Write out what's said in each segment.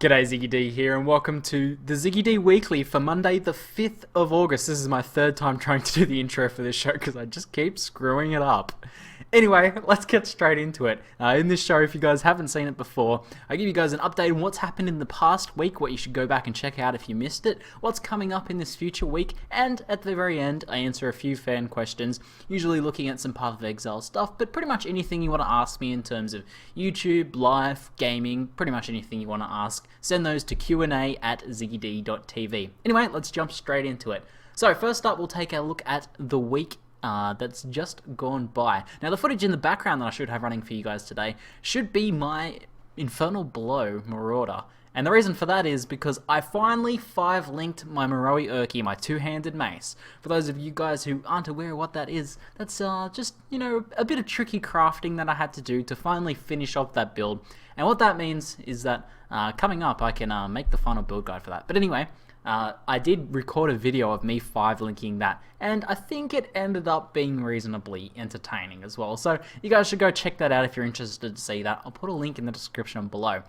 G'day, ZiggyD here, and welcome to the ZiggyD Weekly for Monday the 5th of August. This is my third time trying to do the intro for this show because I just keep screwing it up. Anyway, let's get straight into it. In this show, if you guys haven't seen it before, I give you guys an update on what's happened in the past week, what you should go back and check out if you missed it, what's coming up in this future week, and at the very end, I answer a few fan questions, usually looking at some Path of Exile stuff, but pretty much anything you want to ask me in terms of YouTube, life, gaming, pretty much anything you want to ask, send those to QnA at ZiggyD.tv. Anyway, let's jump straight into it. So first up, we'll take a look at the week that's just gone by. Now, the footage in the background that I should have running for you guys today should be my Infernal Blow Mrauder. And the reason for that is because I finally 5-linked my Mrauder, my two-handed mace. For those of you guys who aren't aware of what that is, that's just, a bit of tricky crafting that I had to do to finally finish off that build. And what that means is that coming up, I can make the final build guide for that. But anyway, I did record a video of me 5-linking that, and I think it ended up being reasonably entertaining as well. So you guys should go check that out if you're interested to see that. I'll put a link in the description below.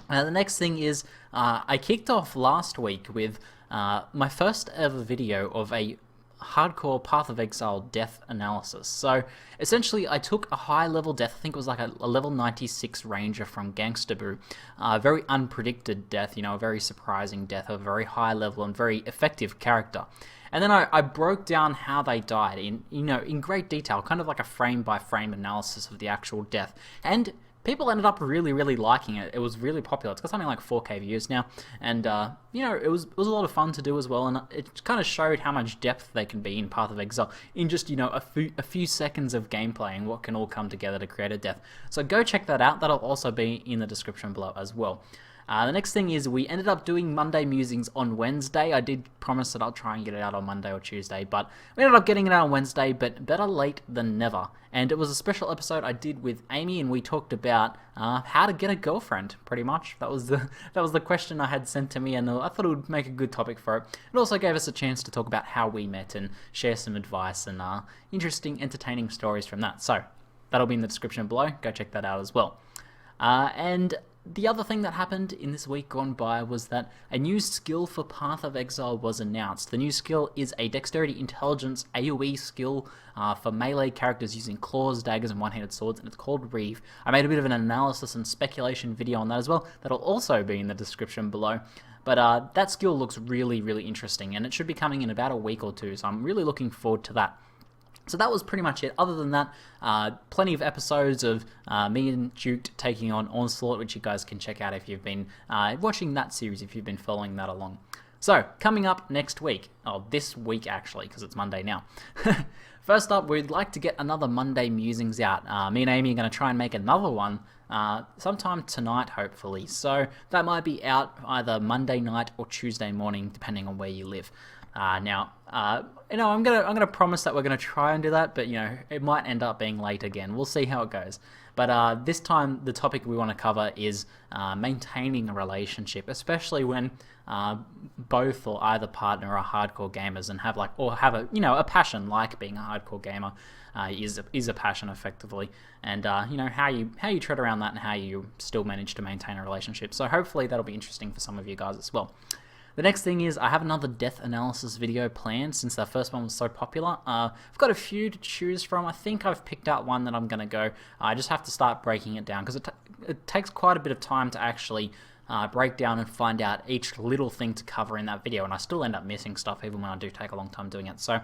The next thing is, I kicked off last week with my first ever video of a hardcore Path of Exile death analysis. So essentially I took a high level death, I think it was like a level 96 ranger from Gangsta Boo, very unpredicted death, a very surprising death, a very high level and very effective character. And then I broke down how they died in great detail, kind of like a frame by frame analysis of the actual death. And people ended up really liking it. It was really popular. It's got something like 4K views now, and it was a lot of fun to do as well. And it kind of showed how much depth they can be in Path of Exile in just a few seconds of gameplay and what can all come together to create a death. So go check that out. That'll also be in the description below as well. The next thing is we ended up doing Monday Musings on Wednesday. I did promise that I'll try and get it out on Monday or Tuesday, but we ended up getting it out on Wednesday, but better late than never. And it was a special episode I did with Amy, and we talked about how to get a girlfriend, pretty much. That was the question I had sent to me, and I thought it would make a good topic for it. It also gave us a chance to talk about how we met and share some advice and interesting, entertaining stories from that. So that'll be in the description below. Go check that out as well. And the other thing that happened in this week gone by was that a new skill for Path of Exile was announced. The new skill is a Dexterity Intelligence AoE skill for melee characters using claws, daggers, and one-handed swords, and it's called Reeve. I made a bit of an analysis and speculation video on that as well. That'll also be in the description below. But that skill looks really interesting, and it should be coming in about a week or two, so I'm really looking forward to that. So that was pretty much it. Other than that, plenty of episodes of me and Duke taking on Onslaught, which you guys can check out if you've been watching that series, if you've been following that along. So, coming up next week, this week actually, because it's Monday now. First up, we'd like to get another Monday Musings out. Me and Amy are going to try and make another one sometime tonight, hopefully. So that might be out either Monday night or Tuesday morning, depending on where you live. I'm gonna promise that we're gonna try and do that, but it might end up being late again. We'll see how it goes. But this time, the topic we want to cover is maintaining a relationship, especially when both or either partner are hardcore gamers and have a passion like being a hardcore gamer is a passion effectively, and how you tread around that and how you still manage to maintain a relationship. So hopefully that'll be interesting for some of you guys as well. The next thing is I have another death analysis video planned since the first one was so popular. I've got a few to choose from. I think I've picked out one that I'm going to go. I just have to start breaking it down because it takes quite a bit of time to actually break down and find out each little thing to cover in that video, and I still end up missing stuff even when I do take a long time doing it. So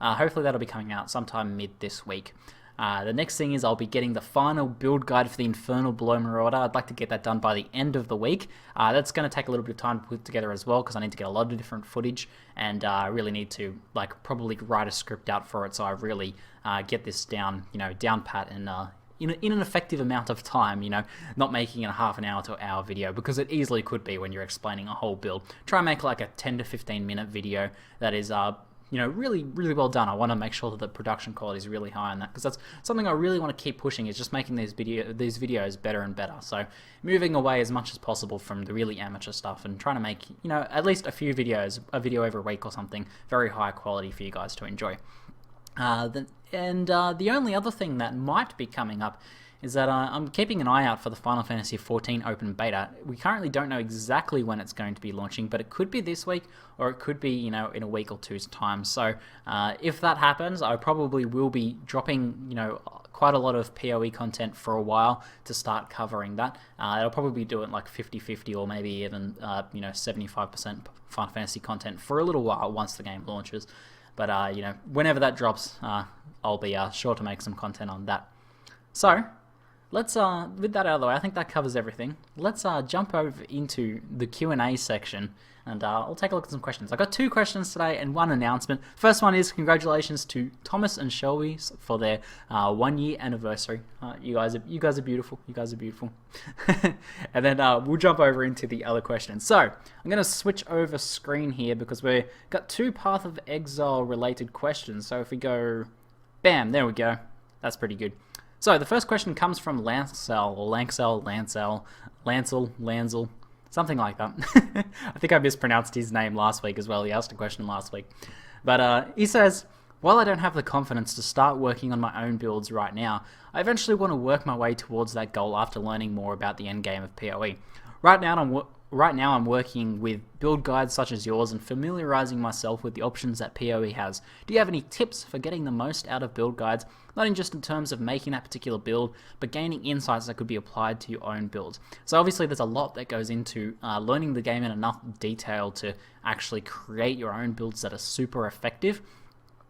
hopefully that'll be coming out sometime mid this week. The next thing is I'll be getting the final build guide for the Infernal Blow Mrauder. I'd like to get that done by the end of the week. That's going to take a little bit of time to put together as well because I need to get a lot of different footage, and I really need to probably write a script out for it so I really get this down, down pat and in an effective amount of time, not making it a half an hour to hour video, because it easily could be when you're explaining a whole build. Try and make like a 10 to 15 minute video that is really well done. I want to make sure that the production quality is really high on that, because that's something I really want to keep pushing, is just making these videos better and better. So moving away as much as possible from the really amateur stuff and trying to make, at least a video every week or something, very high quality for you guys to enjoy. The only other thing that might be coming up is that I'm keeping an eye out for the Final Fantasy XIV open beta. We currently don't know exactly when it's going to be launching, but it could be this week, or it could be, in a week or two's time. So if that happens, I probably will be dropping, quite a lot of PoE content for a while to start covering that. I'll probably do it like 50-50 or maybe even 75% Final Fantasy content for a little while once the game launches. But whenever that drops, I'll be sure to make some content on that. So let's with that out of the way, I think that covers everything. Let's jump over into the Q&A section, and I'll take a look at some questions. I got 2 questions today and 1 announcement. First one is congratulations to Thomas and Shelby for their 1-year anniversary. You guys are beautiful. You guys are beautiful. And then we'll jump over into the other questions. So I'm going to switch over screen here because we've got 2 Path of Exile related questions. So if we go, bam, there we go. That's pretty good. So the first question comes from Lancel, something like that. I think I mispronounced his name last week as well. He asked a question last week. But he says, while I don't have the confidence to start working on my own builds right now, I eventually want to work my way towards that goal after learning more about the endgame of PoE. Right now I'm working with build guides such as yours and familiarizing myself with the options that PoE has. Do you have any tips for getting the most out of build guides, not in just in terms of making that particular build, but gaining insights that could be applied to your own builds? So obviously there's a lot that goes into learning the game in enough detail to actually create your own builds that are super effective.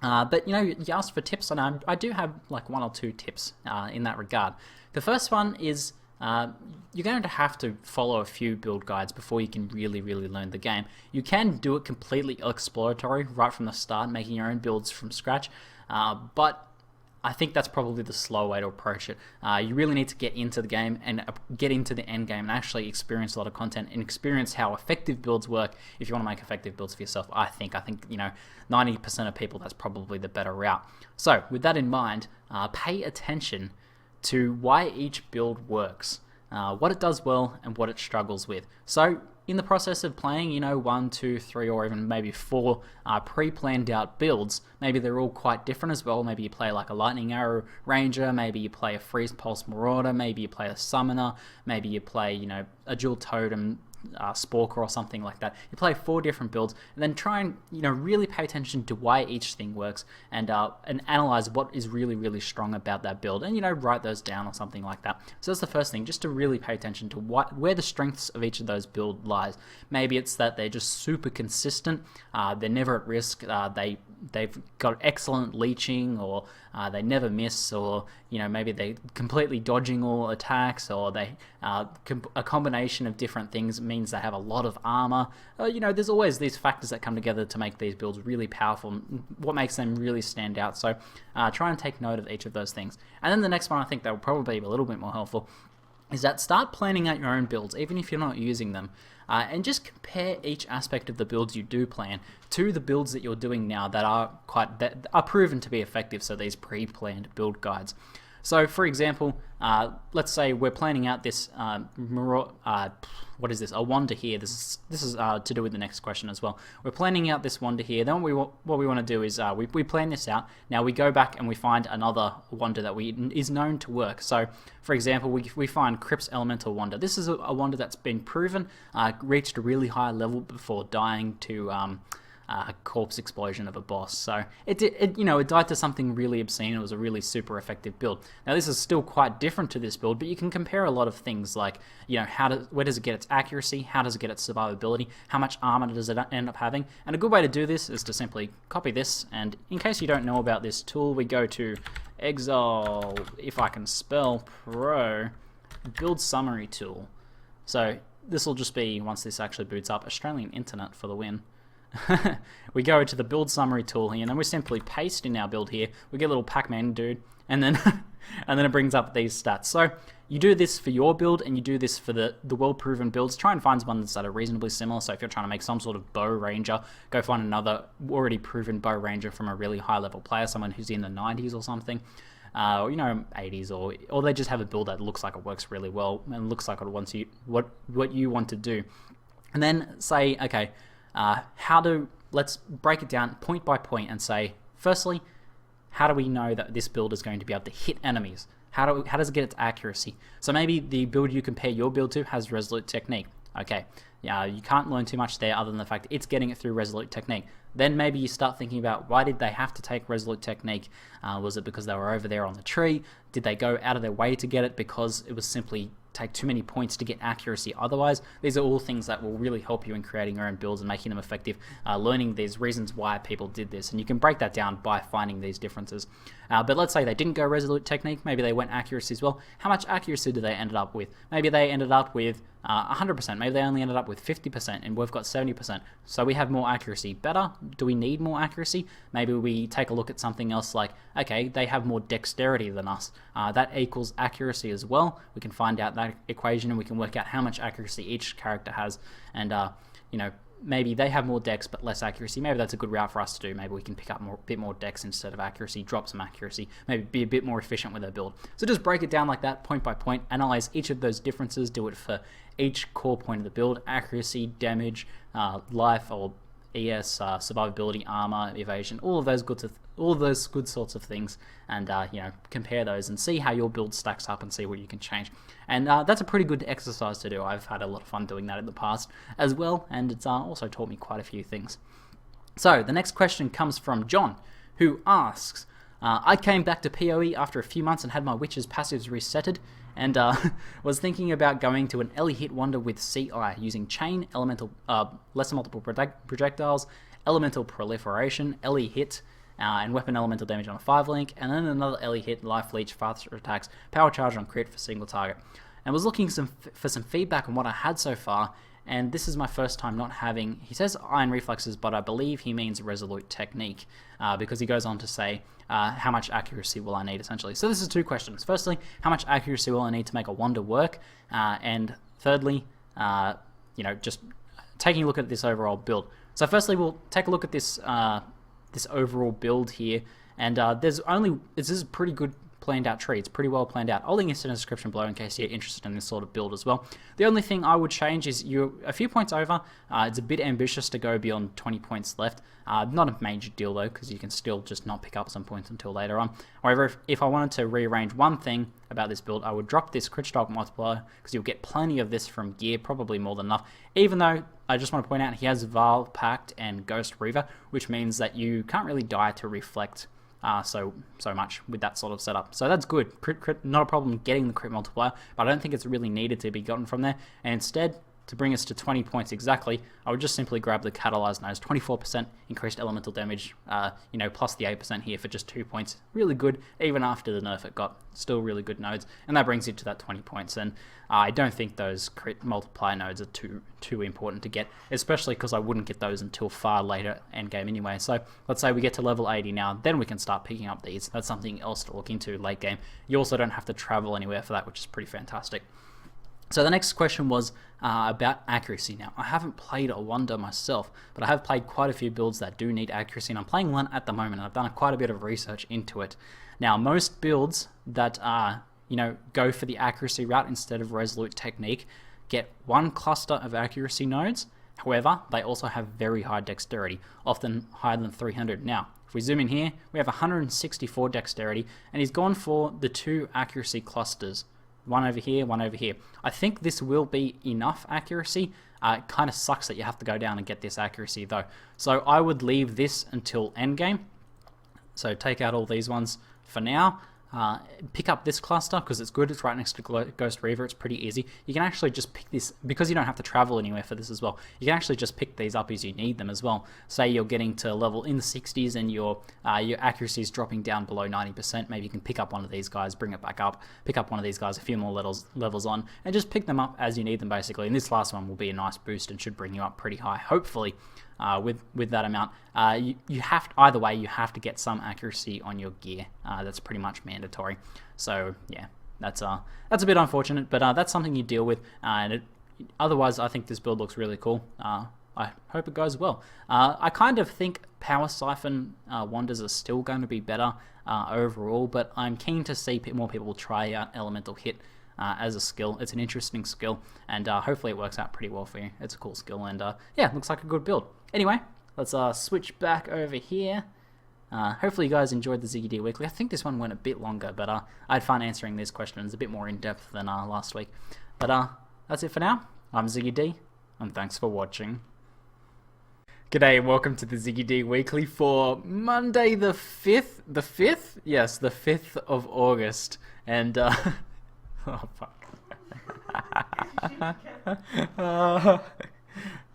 But you asked for tips, and I do have like 1 or 2 tips in that regard. The first one is you're going to have to follow a few build guides before you can really learn the game. You can do it completely exploratory right from the start, making your own builds from scratch, but I think that's probably the slow way to approach it. You really need to get into the game and get into the end game and actually experience a lot of content and experience how effective builds work if you want to make effective builds for yourself. I think 90% of people, that's probably the better route. So with that in mind, pay attention to why each build works, what it does well and what it struggles with. So in the process of playing, 1, 2, 3, or even maybe 4 pre-planned out builds, maybe they're all quite different as well. Maybe you play like a Lightning Arrow Ranger, maybe you play a Freeze Pulse Marauder, maybe you play a Summoner, maybe you play, a Dual Totem Sporker or something like that. You play 4 different builds and then try and really pay attention to why each thing works and analyze what is really strong about that build and write those down or something like that. So that's the first thing, just to really pay attention to where the strengths of each of those build lies. Maybe it's that they're just super consistent, they're never at risk, they've got excellent leeching, or they never miss, or maybe they're completely dodging all attacks, or they a combination of different things means they have a lot of armor. There's always these factors that come together to make these builds really powerful, what makes them really stand out. So try and take note of each of those things. And then the next one, I think that will probably be a little bit more helpful, is that start planning out your own builds, even if you're not using them. And just compare each aspect of the builds you do plan to the builds that you're doing now that are proven to be effective, so these pre-planned build guides. So for example, let's say we're planning out this what is this? A Wander here. This is to do with the next question as well. We're planning out this Wander here. Then what we want to do is we plan this out. Now we go back and we find another Wander that is known to work. So for example, we find Crypt's Elemental Wander. This is a Wander that's been proven, reached a really high level before dying to a corpse explosion of a boss. So it died to something really obscene. It was a really super effective build. Now this is still quite different to this build, but you can compare a lot of things like, where does it get its accuracy? How does it get its survivability? How much armor does it end up having? And a good way to do this is to simply copy this. And in case you don't know about this tool, we go to Exile, if I can spell, Pro, Build Summary Tool. So this will just be, once this actually boots up, Australian Internet for the win. We go to the build summary tool here, and then we simply paste in our build here. We get a little Pac-Man dude, and then and then it brings up these stats. So you do this for your build, and you do this for the well-proven builds. Try and find ones that are reasonably similar. So if you're trying to make some sort of bow ranger, go find another already proven bow ranger from a really high-level player, someone who's in the 90s or something. Or 80s, or they just have a build that looks like it works really well and looks like it wants you what you want to do. And then say, okay, let's break it down point by point and say, firstly, how do we know that this build is going to be able to hit enemies? how does it get its accuracy? So maybe the build you compare your build to has Resolute Technique. Okay, yeah, you can't learn too much there other than the fact that it's getting it through Resolute Technique. Then maybe you start thinking about, why did they have to take Resolute Technique? Was it because they were over there on the tree? Did they go out of their way to get it because it was simply take too many points to get accuracy otherwise? These are all things that will really help you in creating your own builds and making them effective, learning these reasons why people did this, and you can break that down by finding these differences. But let's say they didn't go Resolute Technique, maybe they went accuracy as well. How much accuracy did they end up with? Maybe they ended up with 100%, maybe they only ended up with 50%, and we've got 70%. So we have more accuracy. Better? Do we need more accuracy? Maybe we take a look at something else like, okay, they have more dexterity than us. That equals accuracy as well. We can find out that equation and we can work out how much accuracy each character has. And, you know, maybe they have more dex but less accuracy. Maybe that's a good route for us to do. Maybe we can pick up a bit more dex instead of accuracy, drop some accuracy, maybe be a bit more efficient with our build. So just break it down like that, point by point, analyze each of those differences, do it for each core point of the build: accuracy, damage, life or ES, survivability, armor, evasion, all of those good sorts of things, and you know, compare those and see how your build stacks up and see what you can change. And that's a pretty good exercise to do. I've had a lot of fun doing that in the past as well, and it's also taught me quite a few things. So the next question comes from John, who asks, I came back to PoE after a few months and had my witch's passives resetted, and was thinking about going to an Ellie hit wonder with CI, using chain, elemental, lesser multiple projectiles, elemental proliferation, Ellie hit, and weapon elemental damage on a 5-link, and then another Ellie hit, life leech, faster attacks, power charge on crit for single target. And was looking for some feedback on what I had so far, and this is my first time not having, he says iron reflexes, but I believe he means Resolute Technique, because he goes on to say, how much accuracy will I need, essentially. So this is two questions. Firstly, how much accuracy will I need to make a wonder work? And thirdly, you know, just taking a look at this overall build. So firstly, we'll take a look at this this overall build here, and this is a pretty good planned out tree. It's pretty well planned out. I'll link it in the description below in case you're interested in this sort of build as well. The only thing I would change is you're a few points over. It's a bit ambitious to go beyond 20 points left. Not a major deal though, because you can still just not pick up some points until later on. However, if I wanted to rearrange one thing about this build, I would drop this crit strike multiplier, because you'll get plenty of this from gear, probably more than enough. Even though I just want to point out he has Val Pact and Ghost Reaver, which means that you can't really die to reflect so much with that sort of setup. So that's good. Crit, not a problem getting the crit multiplier, but I don't think it's really needed to be gotten from there. And instead, to bring us to 20 points exactly, I would just simply grab the Catalyzed Nose, 24% increased elemental damage, you know, plus the 8% here for just 2 points. Really good, even after the nerf it got. Still really good nodes, and that brings you to that 20 points. And I don't think those crit multiplier nodes are too important to get, especially because I wouldn't get those until far later endgame anyway. So let's say we get to level 80 now, then we can start picking up these. That's something else to look into late game. You also don't have to travel anywhere for that, which is pretty fantastic. So the next question was about accuracy. Now, I haven't played a wonder myself, but I have played quite a few builds that do need accuracy, and I'm playing one at the moment, and I've done quite a bit of research into it. Now, most builds that you know, go for the accuracy route instead of Resolute Technique get one cluster of accuracy nodes. However, they also have very high dexterity, often higher than 300. Now, if we zoom in here, we have 164 dexterity, and he's gone for the 2 accuracy clusters. One over here, one over here. I think this will be enough accuracy. It kind of sucks that you have to go down and get this accuracy though. So I would leave this until endgame. So take out all these ones for now. Pick up this cluster because it's good. It's right next to Ghost Reaver. It's pretty easy. You can actually just pick this, because you don't have to travel anywhere for this as well. You can actually just pick these up as you need them as well. Say you're getting to level in the 60s and your accuracy is dropping down below 90%. Maybe you can pick up one of these guys, bring it back up, pick up one of these guys a few more levels on, and just pick them up as you need them basically. And this last one will be a nice boost and should bring you up pretty high, hopefully. With that amount, you have to, either way, you have to get some accuracy on your gear. That's pretty much mandatory. So yeah, that's a bit unfortunate, but that's something you deal with. Otherwise, I think this build looks really cool. I hope it goes well. I kind of think Power Siphon Wonders are still going to be better overall, but I'm keen to see more people try out Elemental Hit as a skill. It's an interesting skill, and hopefully it works out pretty well for you. It's a cool skill, and yeah, looks like a good build. Anyway, let's switch back over here Hopefully you guys enjoyed the ZiggyD Weekly. I think this one went a bit longer, but I had fun answering these questions a bit more in depth than last week. But that's it for now. I'm ZiggyD, and thanks for watching. G'day, and welcome to the ZiggyD Weekly for Monday the 5th. The 5th? Yes, the 5th of August. And, oh, fuck.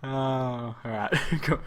Alright. Go.